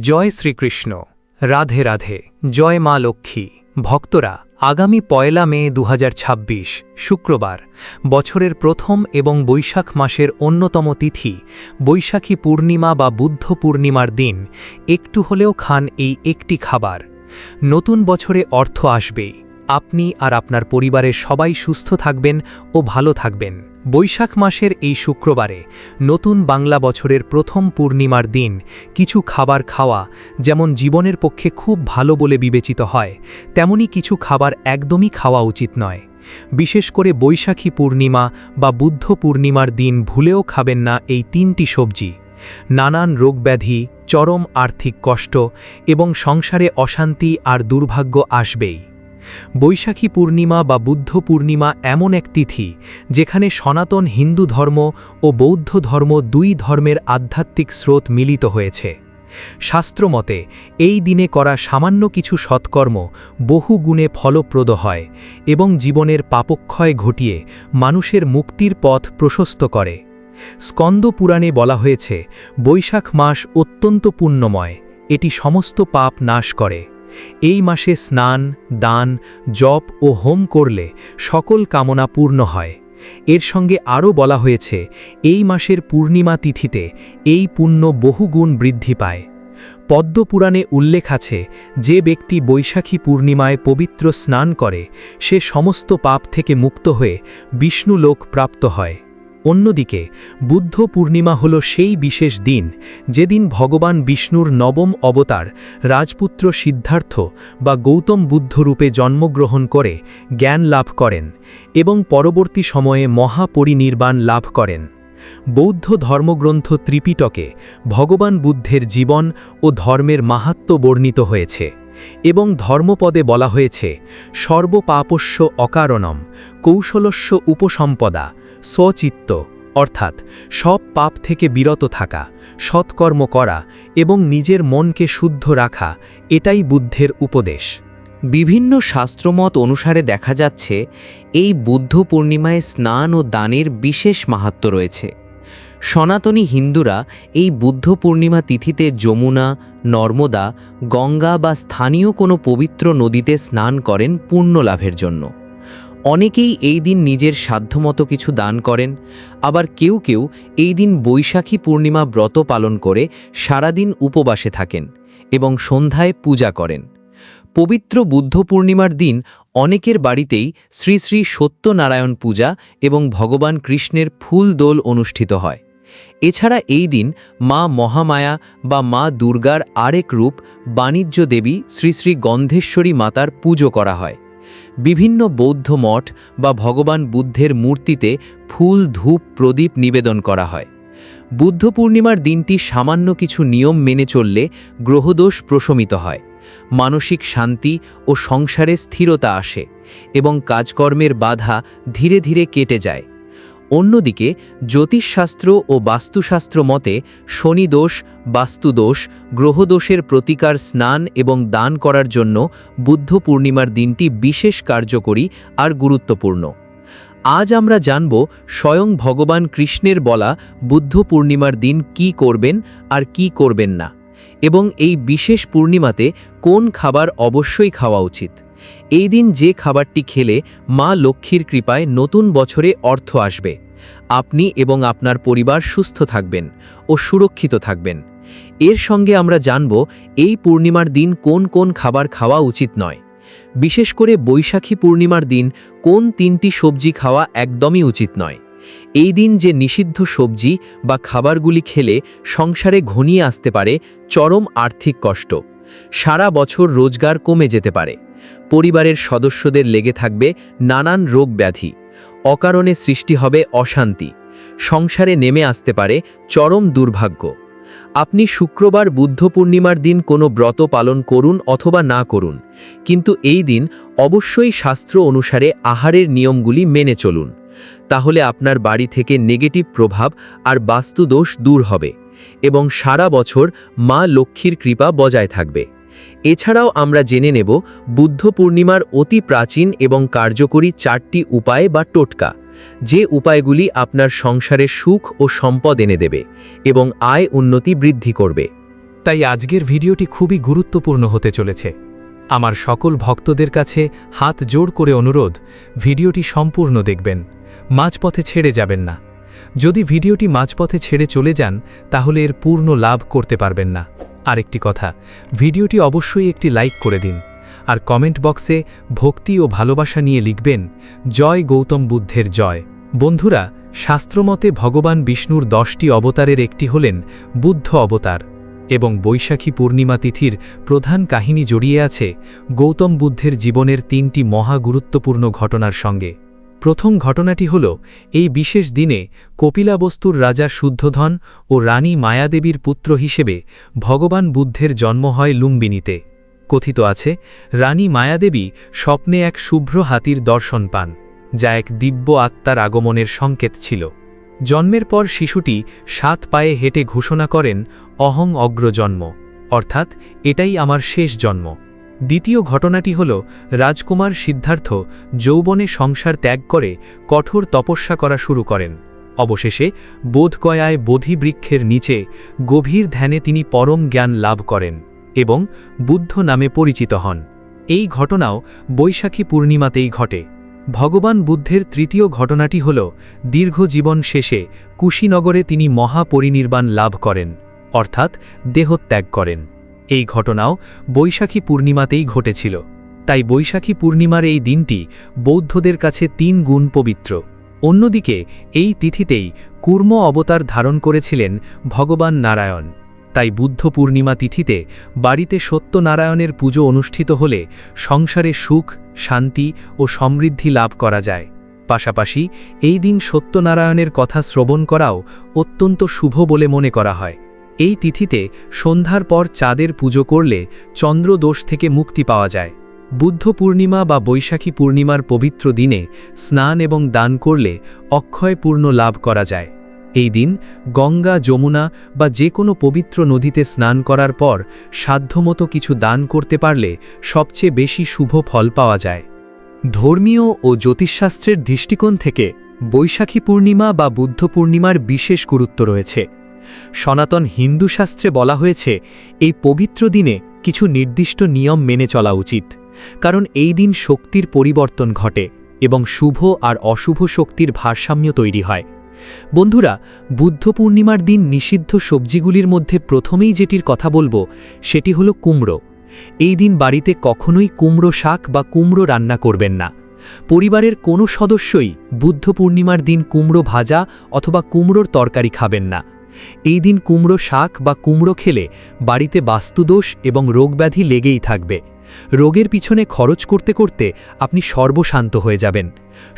জয় শ্রীকৃষ্ণ। রাধে রাধে। জয় মা লক্ষ্মী। ভক্তরা, আগামী ১ মে ২০২৬ শুক্রবার, বছরের প্রথম এবং বৈশাখ মাসের অন্যতম তিথি বৈশাখী পূর্ণিমা বা বুদ্ধ পূর্ণিমার দিন একটু হলেও খান এই একটি খাবার। নতুন বছরে অর্থ আসবেই। আপনি আর আপনার পরিবারের সবাই সুস্থ থাকবেন ও ভালো থাকবেন। বৈশাখ মাসের এই শুক্রবারে নতুন বাংলা বছরের প্রথম পূর্ণিমার দিন কিছু খাবার খাওয়া যেমন জীবনের পক্ষে খুব ভালো বলে বিবেচিত হয়, তেমনি কিছু খাবার একদমই খাওয়া উচিত নয়। বিশেষ করে বৈশাখী পূর্ণিমা বা বুদ্ধ পূর্ণিমার দিন ভুলেও খাবেন না এই ৩টি সবজি। নানান রোগব্যাধি, চরম আর্থিক কষ্ট এবং সংসারে অশান্তি আর দুর্ভাগ্য আসবেই। বৈশাখী পূর্ণিমা বা বুদ্ধ পূর্ণিমা এমন এক তিথি যেখানে সনাতন হিন্দু ধর্ম ও বৌদ্ধ ধর্ম দুই ধর্মের আধ্যাত্মিক স্রোত মিলিত হয়েছে। শাস্ত্রমতে এই দিনে করা সামান্য কিছু সৎকর্ম বহু গুণে ফলপ্রদ হয় এবং জীবনের পাপক্ষয় ঘটিয়ে মানুষের মুক্তির পথ প্রশস্ত করে। স্কন্দ পুরাণে বলা হয়েছে, বৈশাখ মাস অত্যন্ত পুণ্যময়, এটি সমস্ত পাপ নাশ করে। এই মাসে স্নান, দান, জপ ও হোম করলে সকল কামনা পূর্ণ হয়। এর সঙ্গে আরও বলা হয়েছে, এই মাসের পূর্ণিমা তিথিতে এই পুণ্য বহুগুণ বৃদ্ধি পায়। পদ্মপুরাণে উল্লেখ আছে, যে ব্যক্তি বৈশাখী পূর্ণিমায় পবিত্র স্নান করে সে সমস্ত পাপ থেকে মুক্ত হয়ে বিষ্ণুলোক প্রাপ্ত হয়। অন্যদিকে বুদ্ধ পূর্ণিমা হল সেই বিশেষ দিন যেদিন ভগবান বিষ্ণুর নবম অবতার রাজপুত্র সিদ্ধার্থ বা গৌতম বুদ্ধ রূপে জন্মগ্রহণ করে জ্ঞান লাভ করেন এবং পরবর্তী সময়ে মহাপরিনির্বাণ লাভ করেন। বৌদ্ধ ধর্মগ্রন্থ ত্রিপিটকে ভগবান বুদ্ধের জীবন ও ধর্মের মাহাত্ম্য বর্ণিত হয়েছে এবং ধর্মপদে বলা হয়েছে, সর্বপাপস্য অকারণম কৌশলস্য উপসম্পদা স্বচিত্ত, অর্থাৎ সব পাপ থেকে বিরত থাকা, সৎকর্ম করা এবং নিজের মনকে শুদ্ধ রাখা, এটাই বুদ্ধের উপদেশ। বিভিন্ন শাস্ত্রমত অনুসারে দেখা যাচ্ছে, এই বুদ্ধ পূর্ণিমায় স্নান ও দানের বিশেষ মাহাত্ম্য রয়েছে। সনাতনী হিন্দুরা এই বুদ্ধ পূর্ণিমা তিথিতে যমুনা, নর্মদা, গঙ্গা বা স্থানীয় কোনো পবিত্র নদীতে স্নান করেন পুণ্য লাভের জন্য। অনেকেই এই দিন নিজের সাধ্যমতো কিছু দান করেন, আবার কেউ কেউ এই দিন বৈশাখী পূর্ণিমা ব্রত পালন করে সারাদিন উপবাসে থাকেন এবং সন্ধ্যায় পূজা করেন। পবিত্র বুদ্ধ পূর্ণিমার দিন অনেকের বাড়িতেই শ্রী শ্রী সত্যনারায়ণ পূজা এবং ভগবান কৃষ্ণের ফুল দোল অনুষ্ঠিত হয়। এছাড়া এই দিন মা মহামায়া বা মা দুর্গার আরেক রূপ বাণিজ্য দেবী শ্রী শ্রী গন্ধেশ্বরী মাতার পুজো করা হয়। বিভিন্ন বৌদ্ধ মঠ বা ভগবান বুদ্ধের মূর্তিতে ফুল, ধূপ, প্রদীপ নিবেদন করা হয়। বুদ্ধ পূর্ণিমার দিনটি সামান্য কিছু নিয়ম মেনে চললে গ্রহদোষ প্রশমিত হয়, মানসিক শান্তি ও সংসারে স্থিরতা আসে এবং কাজকর্মের বাধা ধীরে ধীরে কেটে যায়। অন্যদিকে জ্যোতিষশাস্ত্র ও বাস্তুশাস্ত্র মতে শনিদোষ, বাস্তুদোষ, গ্রহদোষের প্রতিকার স্নান এবং দান করার জন্য বুদ্ধ পূর্ণিমার দিনটি বিশেষ কার্যকরী আর গুরুত্বপূর্ণ। আজ আমরা জানব স্বয়ং ভগবান কৃষ্ণের বলা বুদ্ধ পূর্ণিমার দিন কি করবেন আর কি করবেন না, এবং এই বিশেষ পূর্ণিমাতে কোন খাবার অবশ্যই খাওয়া উচিত। এই দিন যে খাবারটি খেলে মা লক্ষ্মীর কৃপায় নতুন বছরে অর্থ আসবে, আপনি এবং আপনার পরিবার সুস্থ থাকবেন ও সুরক্ষিত থাকবেন। এর সঙ্গে আমরা জানব এই পূর্ণিমার দিন কোন কোন খাবার খাওয়া উচিত নয়। বিশেষ করে বৈশাখী পূর্ণিমার দিন কোন 3টি সবজি খাওয়া একদমই উচিত নয়। এই দিন যে নিষিদ্ধ সবজি বা খাবারগুলি খেলে সংসারে ঘনিয়ে আসতে পারে চরম আর্থিক কষ্ট, সারা বছর রোজগার কমে যেতে পারে, পরিবারের সদস্যদের লেগে থাকবে নানান রোগ ব্যাধি, অকারণে সৃষ্টি হবে অশান্তি, সংসারে নেমে আসতে পারে চরম দুর্ভাগ্য। আপনি শুক্রবার বুদ্ধ পূর্ণিমার দিন কোনো ব্রত পালন করুন অথবা না করুন, কিন্তু এই দিন অবশ্যই শাস্ত্র অনুসারে আহারের নিয়মগুলি মেনে চলুন। তাহলে আপনার বাড়ি থেকে নেগেটিভ প্রভাব আর বাস্তুদোষ দূর হবে এবং সারা বছর মা লক্ষ্মীর কৃপা বজায় থাকবে। এছাড়াও আমরা জেনে নেব বুদ্ধ পূর্ণিমার অতি প্রাচীন এবং কার্যকরী 4টি উপায় বা টোটকা, যে উপায়গুলি আপনার সংসারে সুখ ও সম্পদ এনে দেবে এবং আয় উন্নতি বৃদ্ধি করবে। তাই আজকের ভিডিওটি খুবই গুরুত্বপূর্ণ হতে চলেছে। আমার সকল ভক্তদের কাছে হাত জোড় করে অনুরোধ, ভিডিওটি সম্পূর্ণ দেখবেন, মাঝপথে ছেড়ে যাবেন না। যদি ভিডিওটি মাঝপথে ছেড়ে চলে যান তাহলে এর পূর্ণ লাভ করতে পারবেন না। আরেকটি কথা, ভিডিওটি অবশ্যই একটি লাইক করে দিন, আর কমেন্ট বক্সে ভক্তি ও ভালোবাসা নিয়ে লিখবেন, জয় গৌতম বুদ্ধের জয়। বন্ধুরা, শাস্ত্রমতে ভগবান বিষ্ণুর 10টি অবতারের একটি হলেন বুদ্ধ অবতার, এবং বৈশাখী পূর্ণিমা তিথির প্রধান কাহিনী জড়িয়ে আছে গৌতম বুদ্ধের জীবনের 3টি মহা গুরুত্বপূর্ণ ঘটনার সঙ্গে। প্রথম ঘটনাটি হল, এই বিশেষ দিনে কপিলাবস্তুর রাজা শুদ্ধোধন ও রানী মায়াদেবীর পুত্র হিসেবে ভগবান বুদ্ধের জন্ম হয় লুম্বিনীতে। কথিত আছে, রানী মায়াদেবী স্বপ্নে এক শুভ্র হাতির দর্শন পান, যা এক দিব্য আত্মার আগমনের সংকেত ছিল। জন্মের পর শিশুটি 7 পায়ে হেঁটে ঘোষণা করেন, অহং অগ্রজন্ম, অর্থাৎ এটাই আমার শেষ জন্ম। দ্বিতীয় ঘটনাটি হল, রাজকুমার সিদ্ধার্থ যৌবনে সংসার ত্যাগ করে কঠোর তপস্যা করা শুরু করেন। অবশেষে বোধগয়ায় বোধি বৃক্ষের নিচে গভীর ধ্যানে তিনি পরম জ্ঞান লাভ করেন এবং বুদ্ধ নামে পরিচিত হন। এই ঘটনাও বৈশাখী পূর্ণিমাতেই ঘটে। ভগবান বুদ্ধের তৃতীয় ঘটনাটি হল, দীর্ঘ জীবন শেষে কুশীনগরে তিনি মহাপরিনির্বাণ লাভ করেন, অর্থাৎ দেহত্যাগ করেন। এই ঘটনাও বৈশাখী পূর্ণিমাতেই ঘটেছিল। তাই বৈশাখী পূর্ণিমার এই দিনটি বৌদ্ধদের কাছে 3 গুণ পবিত্র। অন্যদিকে এই তিথিতেই কূর্ম অবতার ধারণ করেছিলেন ভগবান নারায়ণ। তাই বুদ্ধ পূর্ণিমা তিথিতে বাড়িতে সত্যনারায়ণের পুজো অনুষ্ঠিত হলে সংসারে সুখ, শান্তি ও সমৃদ্ধি লাভ করা যায়। পাশাপাশি এই দিন সত্যনারায়ণের কথা শ্রবণ করাও অত্যন্ত শুভ বলে মনে করা হয়। এই তিথিতে সন্ধ্যার পর চাঁদের পুজো করলে চন্দ্রদোষ থেকে মুক্তি পাওয়া যায়। বুদ্ধ পূর্ণিমা বা বৈশাখী পূর্ণিমার পবিত্র দিনে স্নান এবং দান করলে অক্ষয় পূর্ণ লাভ করা যায়। এই দিন গঙ্গা, যমুনা বা যে কোনো পবিত্র নদীতে স্নান করার পর সাধ্যমতো কিছু দান করতে পারলে সবচেয়ে বেশি শুভ ফল পাওয়া যায়। ধর্মীয় ও জ্যোতিষশাস্ত্রের দৃষ্টিকোণ থেকে বৈশাখী পূর্ণিমা বা বুদ্ধ পূর্ণিমার বিশেষ গুরুত্ব রয়েছে। সনাতন হিন্দু শাস্ত্রে বলা হয়েছে, এই পবিত্র দিনে কিছু নির্দিষ্ট নিয়ম মেনে চলা উচিত, কারণ এই দিন শক্তির পরিবর্তন ঘটে এবং শুভ আর অশুভ শক্তির ভারসাম্য তৈরি হয়। বন্ধুরা, বুদ্ধ পূর্ণিমার দিন নিষিদ্ধ সবজিগুলির মধ্যে প্রথমেই যেটির কথা বলবো সেটি হলো কুমড়ো। এই দিন বাড়িতে কখনোই কুমড়ো শাক বা কুমড়ো রান্না করবেন না। পরিবারের কোনো সদস্যই বুদ্ধ পূর্ণিমার দিন কুমড়ো ভাজা অথবা কুমড়োর তরকারি খাবেন না। এই দিন কুমড়ো শাক বা কুমড়ো খেলে বাড়িতে বাস্তুদোষ এবং রোগব্যাধি লেগেই থাকবে। রোগের পিছনে খরচ করতে করতে আপনি সর্বশান্ত হয়ে যাবেন।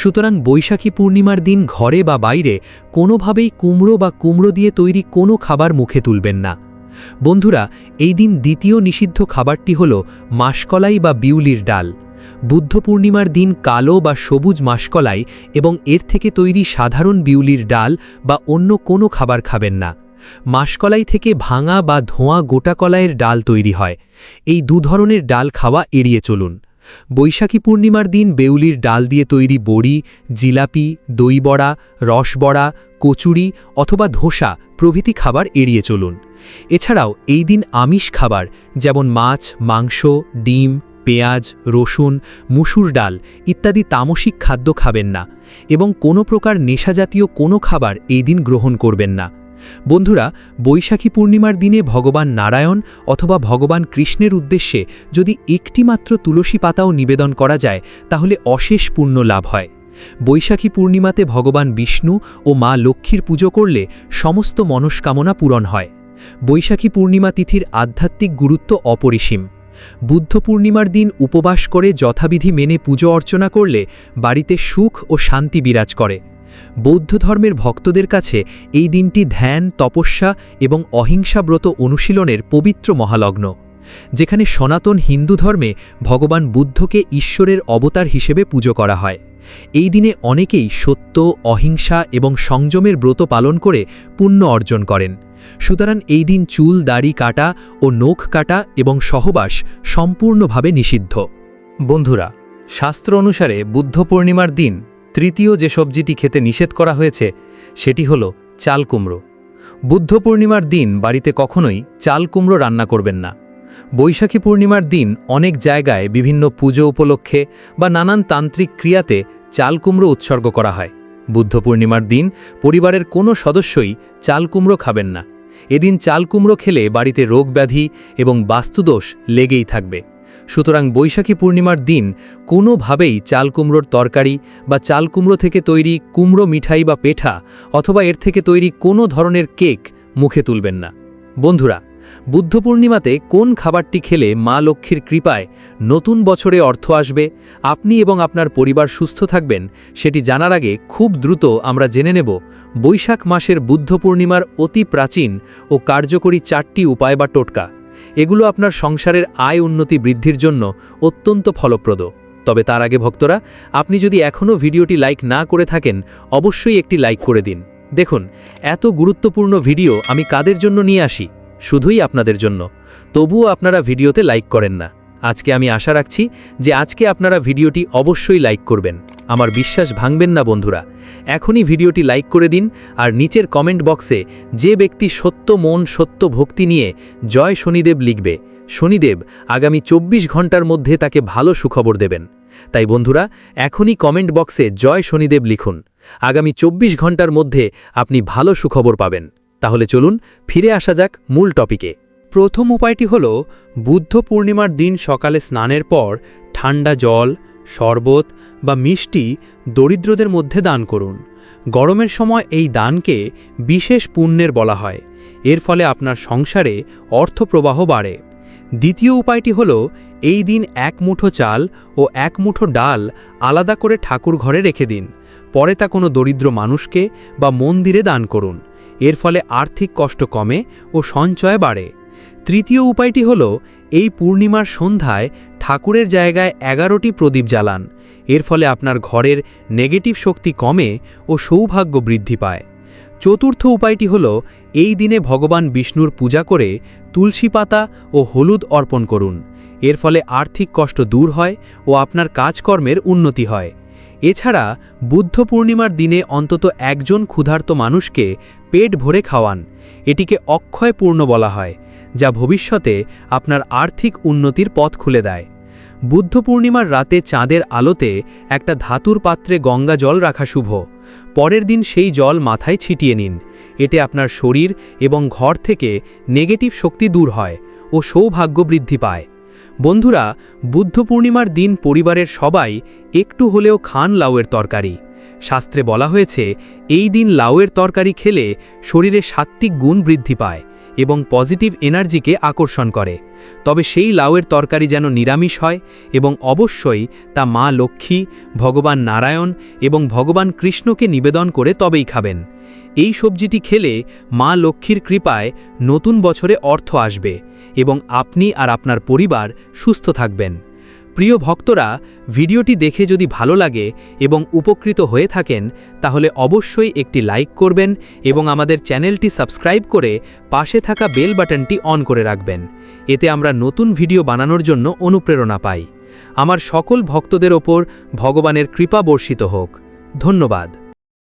সুতরাং বৈশাখী পূর্ণিমার দিন ঘরে বা বাইরে কোনোভাবেই কুমড়ো বা কুমড়ো দিয়ে তৈরি কোনো খাবার মুখে তুলবেন না। বন্ধুরা, এই দিন দ্বিতীয় নিষিদ্ধ খাবারটি হল মাসকলাই বা বিউলির ডাল। বুদ্ধ পূর্ণিমার দিন কালো বা সবুজ মাসকলাই এবং এর থেকে তৈরি সাধারণ বিউলির ডাল বা অন্য কোনো খাবার খাবেন না। মাসকলাই থেকে ভাঙা বা ধোঁয়া গোটা কলাইয়ের ডাল তৈরি হয়। এই 2 ধরনের ডাল খাওয়া এড়িয়ে চলুন। বৈশাখী পূর্ণিমার দিন বেউলির ডাল দিয়ে তৈরি বড়ি, জিলাপি, দই বড়া, রসবড়া, কচুরি অথবা ধোসা প্রভৃতি খাবার এড়িয়ে চলুন। এছাড়াও এই দিন আমিষ খাবার যেমন মাছ, মাংস, ডিম, পেঁয়াজ, রসুন, মুসুর ডাল ইত্যাদি তামসিক খাদ্য খাবেন না এবং কোনো প্রকার নেশাজাতীয় কোনো খাবার এই দিন গ্রহণ করবেন না। বন্ধুরা, বৈশাখী পূর্ণিমার দিনে ভগবান নারায়ণ অথবা ভগবান কৃষ্ণের উদ্দেশ্যে যদি একটিমাত্র তুলসী পাতাও নিবেদন করা যায় তাহলে অশেষ পুণ্য লাভ হয়। বৈশাখী পূর্ণিমাতে ভগবান বিষ্ণু ও মা লক্ষ্মীর পুজো করলে সমস্ত মনস্কামনা পূরণ হয়। বৈশাখী পূর্ণিমা তিথির আধ্যাত্মিক গুরুত্ব অপরিসীম। বুদ্ধ পূর্ণিমার দিন উপবাস করে যথাবিধি মেনে পুজো অর্চনা করলে বাড়িতে সুখ ও শান্তি বিরাজ করে। বৌদ্ধ ধর্মের ভক্তদের কাছে এই দিনটি ধ্যান, তপস্যা এবং অহিংসা ব্রত অনুশীলনের পবিত্র মহালগ্ন, যেখানে সনাতন হিন্দু ধর্মে ভগবান বুদ্ধকে ঈশ্বরের অবতার হিসেবে পুজো করা হয়। এই দিনে অনেকেই সত্য, অহিংসা এবং সংযমের ব্রত পালন করে পুণ্য অর্জন করেন। সুতরাং এই দিন চুল, দাড়ি কাটা ও নখ কাটা এবং সহবাস সম্পূর্ণভাবে নিষিদ্ধ। বন্ধুরা, শাস্ত্র অনুসারে বুদ্ধ পূর্ণিমার দিন তৃতীয় যে সবজিটি খেতে নিষেধ করা হয়েছে সেটি হল চাল কুমড়ো। বুদ্ধ পূর্ণিমার দিন বাড়িতে কখনোই চাল কুমড়ো রান্না করবেন না। বৈশাখী পূর্ণিমার দিন অনেক জায়গায় বিভিন্ন পুজো উপলক্ষে বা নানান তান্ত্রিক ক্রিয়াতে চাল কুমড়ো উৎসর্গ করা হয়। বুদ্ধ পূর্ণিমার দিন পরিবারের কোনো সদস্যই চাল কুমড়ো খাবেন না। এদিন চাল কুমড়ো খেলে বাড়িতে রোগব্যাধি এবং বাস্তুদোষ লেগেই থাকবে। সুতরাং বৈশাখী পূর্ণিমার দিন কোনোভাবেই চাল কুমড়োর তরকারি বা চাল কুমড়ো থেকে তৈরি কুমড়ো মিঠাই বা পেঠা অথবা এর থেকে তৈরি কোনো ধরনের কেক মুখে তুলবেন না। বন্ধুরা, বুদ্ধ পূর্ণিমাতে কোন খাবারটি খেলে মা লক্ষ্মীর কৃপায় নতুন বছরে অর্থ আসবে, আপনি এবং আপনার পরিবার সুস্থ থাকবেন, সেটি জানার আগে খুব দ্রুত আমরা জেনে নেব বৈশাখ মাসের বুদ্ধ পূর্ণিমার অতি প্রাচীন ও কার্যকরী 4টি উপায় বা টোটকা। এগুলো আপনার সংসারের আয় উন্নতি বৃদ্ধির জন্য অত্যন্ত ফলপ্রদ। তবে তার আগে ভক্তরা, আপনি যদি এখনও ভিডিওটি লাইক না করে থাকেন, অবশ্যই একটি লাইক করে দিন। দেখুন, এত গুরুত্বপূর্ণ ভিডিও আমি কাদের জন্য নিয়ে আসি? শুধুই আপনাদের জন্য। তবুও আপনারা ভিডিওতে লাইক করেন না। আজকে আমি আশা রাখছি যে আজকে আপনারা ভিডিওটি অবশ্যই লাইক করবেন। আমার বিশ্বাস ভাঙবেন না বন্ধুরা। এখনই ভিডিওটি লাইক করে দিন আর নিচের কমেন্ট বক্সে যে ব্যক্তি সত্য মন সত্য ভক্তি নিয়ে জয় শনিদেব লিখবে, শনিদেব আগামী 24 ঘন্টার মধ্যে তাকে ভালো সুখবর দেবেন। তাই বন্ধুরা, এখনই কমেন্ট বক্সে জয় শনিদেব লিখুন। আগামী 24 ঘন্টার মধ্যে আপনি ভালো সুখবর পাবেন। তাহলে চলুন ফিরে আসা যাক মূল টপিকে। প্রথম উপায়টি হল বুদ্ধ পূর্ণিমার দিন সকালে স্নানের পর ঠান্ডা জল, শরবত বা মিষ্টি দরিদ্রদের মধ্যে দান করুন। গরমের সময় এই দানকে বিশেষ পুণ্যের বলা হয়। এর ফলে আপনার সংসারে অর্থপ্রবাহ বাড়ে। দ্বিতীয় উপায়টি হল এই দিন 1 মুঠো চাল ও 1 মুঠো ডাল আলাদা করে ঠাকুর ঘরে রেখে দিন। পরে তা কোনো দরিদ্র মানুষকে বা মন্দিরে দান করুন। এর ফলে আর্থিক কষ্ট কমে ও সঞ্চয় বাড়ে। তৃতীয় উপায়টি হল এই পূর্ণিমার সন্ধ্যায় ঠাকুরের জায়গায় 11টি প্রদীপ জ্বালান। এর ফলে আপনার ঘরের নেগেটিভ শক্তি কমে ও সৌভাগ্য বৃদ্ধি পায়। চতুর্থ উপায়টি হল এই দিনে ভগবান বিষ্ণুর পূজা করে তুলসী পাতা ও হলুদ অর্পণ করুন। এর ফলে আর্থিক কষ্ট দূর হয় ও আপনার কাজকর্মের উন্নতি হয়। এছাড়া বুদ্ধ পূর্ণিমার দিনে অন্তত একজন ক্ষুধার্ত মানুষকে পেট ভরে খাওয়ান। এটিকে অক্ষয় পূর্ণ বলা হয়, যা ভবিষ্যতে আপনার আর্থিক উন্নতির পথ খুলে দেয়। বুদ্ধ পূর্ণিমার রাতে চাঁদের আলোতে একটা ধাতুর পাত্রে গঙ্গা জল রাখা শুভ। পরের দিন সেই জল মাথায় ছিটিয়ে নিন। এতে আপনার শরীর এবং ঘর থেকে নেগেটিভ শক্তি দূর হয় ও সৌভাগ্য বৃদ্ধি পায়। বন্ধুরা, বুদ্ধ পূর্ণিমার দিন পরিবারের সবাই একটু হলেও খান লাউয়ের তরকারি। শাস্ত্রে বলা হয়েছে এই দিন লাউয়ের তরকারি খেলে শরীরে সাত্ত্বিক গুণ বৃদ্ধি পায় এবং পজিটিভ এনার্জিকে আকর্ষণ করে। তবে সেই লাউয়ের তরকারি যেন নিরামিষ হয় এবং অবশ্যই তা মা লক্ষ্মী, ভগবান নারায়ণ এবং ভগবান কৃষ্ণকে নিবেদন করে তবেই খাবেন। এই সবজিটি খেলে মা লক্ষ্মীর কৃপায় নতুন বছরে অর্থ আসবে এবং আপনি আর আপনার পরিবার সুস্থ থাকবেন। প্রিয় ভক্তরা, ভিডিওটি দেখে যদি ভালো লাগে এবং উপকৃত হয়ে থাকেন তাহলে অবশ্যই একটি লাইক করবেন এবং আমাদের চ্যানেলটি সাবস্ক্রাইব করে পাশে থাকা বেল বাটনটি অন করে রাখবেন। এতে আমরা নতুন ভিডিও বানানোর জন্য অনুপ্রেরণা পাই। আমার সকল ভক্তদের ওপর ভগবানের কৃপা বর্ষিত হোক। ধন্যবাদ।